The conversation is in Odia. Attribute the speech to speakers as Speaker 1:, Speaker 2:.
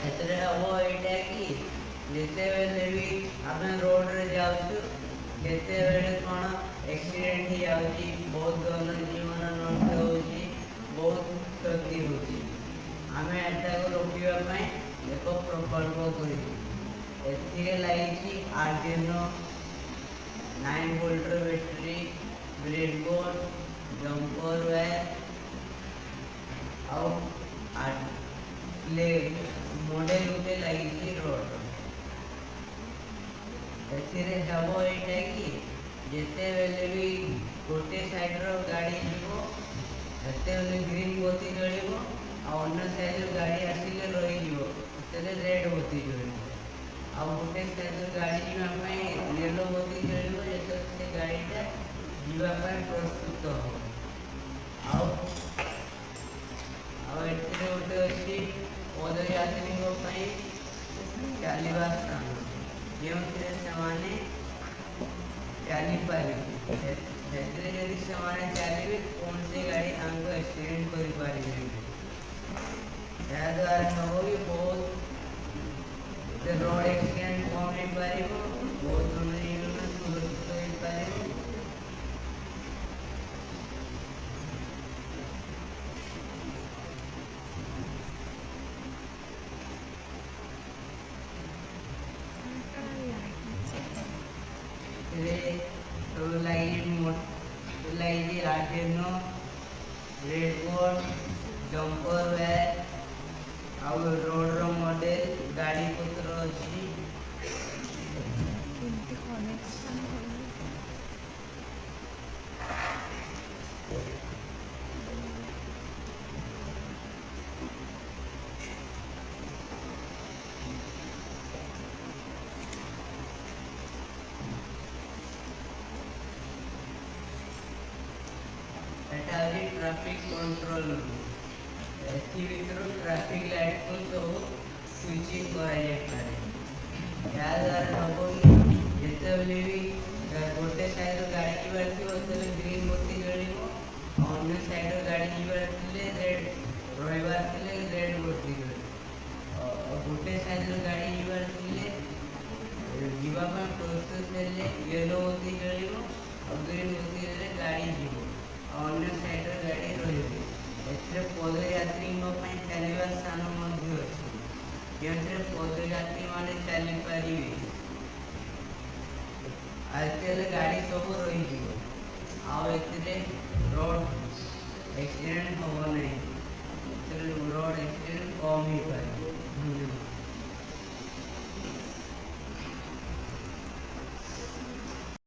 Speaker 1: ଏଥିରେ ହବ ଏଇଟା କି ଯେତେବେଳେ ବି ଆମେ ରୋଡ଼ରେ ଯାଉଛୁ କେତେବେଳେ କ'ଣ ଆକ୍ସିଡେଣ୍ଟ ହେଇଯାଉଛି, ବହୁତ ଜୀବନ ନଷ୍ଟ ହେଉଛି, ବହୁତ କ୍ଷତି ହେଉଛି। ଆମେ ଏଟାକୁ ରୋକିବା ପାଇଁ ଏକ ପ୍ରକଳ୍ପ କରିଛୁ। ଏଥିରେ ଲାଗିଛି ଆର୍ଡିନୋ 9 ଭୋଲ୍ଟର ବ୍ୟାଟେରୀ, ବ୍ରେଡବୋର୍ଡ, ଜମ୍ପର ୱାୟାର ଆଉ ମଡେଲ ଗୋଟେ ଲାଗିଛି ରୋଡ। ଏଥିରେ ହେବ ଏଇଟା କି ଯେତେବେଳେ ବି ଗୋଟେ ସାଇଡର ଗାଡ଼ି ଯିବ ସେତେବେଳେ ଗ୍ରୀନ୍ ବତି ଜଳିବ, ଆଉ ଅନ୍ୟ ସାଇଡର ଗାଡ଼ି ଆସିଲେ ରହିଯିବ ସେତେବେଳେ ରେଡ୍ ବତି ଜଳିବ। ଆଉ ଗୋଟେ ସାଇଡର ଗାଡ଼ି ଯିବା ପାଇଁ ୟେଲୋ ବତି ଜଳିବ ଯେତେବେଳେ ସେ ଗାଡ଼ିଟା ଯିବା ପାଇଁ ପ୍ରସ୍ତୁତ ହେବ। ଆଉ ଆଉ ଏଥିରେ ଗୋଟେ ଅଛି ପଦଯାତ୍ରୀଙ୍କ ପାଇଁ ଚାଲିବା ସ୍ଥାନ, ଯେଉଁଥିରେ ସେମାନେ ଚାଲିପାରିବେ। ସେଥିରେ ଯଦି ସେମାନେ ଚାଲିବେ କୌଣସି ଗାଡ଼ି ତାଙ୍କୁ ଆକ୍ସିଡେଣ୍ଟ କରିପାରିବେନି। ଏହାଦ୍ୱାରା ହେବ ବି ବହୁତ ରୋଡ଼ ଆକ୍ସିଡେଣ୍ଟ କମ୍ ହେଇପାରିବ, ବହୁତ ଜୀବନ ସୁରକ୍ଷିତ ହେଇପାରିବ। ଲାଗିଛି ଆର୍ଡିନୋ, ବ୍ରେଡବୋର୍ଡ, ଜମ୍ପର ୱାୟାର ଆଉ ରୋଡ଼ର ମଡେଲ, ଗାଡ଼ି ପତ୍ର ଅଛି। ଏଟା ହେଉଛି ଟ୍ରାଫିକ୍ କଣ୍ଟ୍ରୋଲ ରୁମ୍। ଏଥି ଭିତରୁ ଟ୍ରାଫିକ୍ ଲାଇଟ୍କୁ ସବୁ ସୁଇଚିଂ କରାଯାଇପାରେ। ଏହାଦ୍ୱାରା ହେବ କି ଯେତେବେଳେ ବି ଗୋଟେ ସାଇଡ଼୍ର ଗାଡ଼ି ଯିବାର ଥିବ ସେତେବେଳେ ଗ୍ରୀନ୍ ବତି ଜଳିବ, ଆଉ ଅନ୍ୟ ସାଇଡ଼୍ର ଗାଡ଼ି ଯିବାର ଥିଲେ ରହିବାର ଥିଲେ ରେଡ୍ ବତି ଜଳିବ। ଗୋଟେ ସାଇଡ଼୍ର ଗାଡ଼ି ଯିବାର ଥିଲେ ଯିବା ପାଇଁ ପ୍ରସ୍ତୁତ ହେଲେ ୟେଲୋ ବତି ଜଳିବ, ଆଉ ଗ୍ରୀନ୍ ବତି ହେଲେ ଗାଡ଼ି ଯିବ, ଆଉ ଅନ୍ୟ ସାଇଡ଼୍ର ଗାଡ଼ି ରହିବ। ଏଥିରେ ପଦଯାତ୍ରୀଙ୍କ ପାଇଁ ଚାଲିବା ସ୍ଥାନ ମଧ୍ୟ ଅଛି, ଯେଉଁଥିରେ ପଦଯାତ୍ରୀମାନେ ଚାଲିପାରିବେ। ଆଜିକାଲି ଗାଡ଼ି ସବୁ ରହିଯିବ, ଆଉ ଏଥିରେ ରୋଡ଼ ଆକ୍ସିଡେଣ୍ଟ ହେବ ନାହିଁ। ଏଥିରେ ରୋଡ଼ ଆକ୍ସିଡେଣ୍ଟ କମ୍ ହେଇପାରିବ।